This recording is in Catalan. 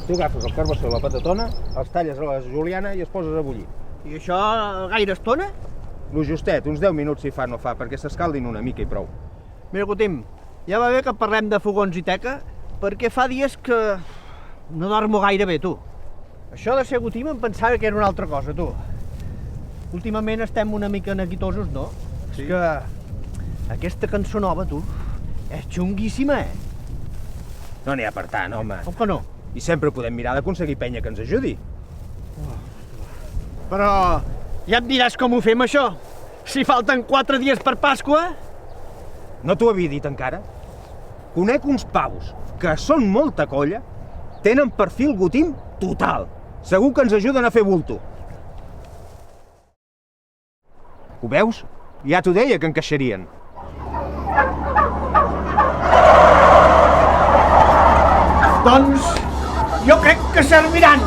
Tu agafes el carbassó i la patatona, els talles a la juliana i es poses a bullir. I això gaire estona? Lo justet, uns 10 minuts si fa no fa, perquè s'escaldin una mica i prou. Mira, Cotim, ja va bé que parlem de fogons i teca, perquè fa dies que no dormo gaire bé, tu. Això de ser Gotim em pensava que era una altra cosa, tu. Últimament estem una mica neguitosos, no? Sí. És que aquesta cançó nova, tu, és xunguíssima, No n'hi ha per tant, home. Com que no? I sempre podem mirar d'aconseguir penya que ens ajudi. Però ja et diràs com ho fem, això. Si falten 4 dies per Pasqua... No t'ho havia dit encara? Conec uns pavos que són molta colla, tenen perfil Gotim total. Segur que ens ajuden a fer bulto. Ho veus? Ja t'ho deia que encaixarien. Doncs jo crec que serviran.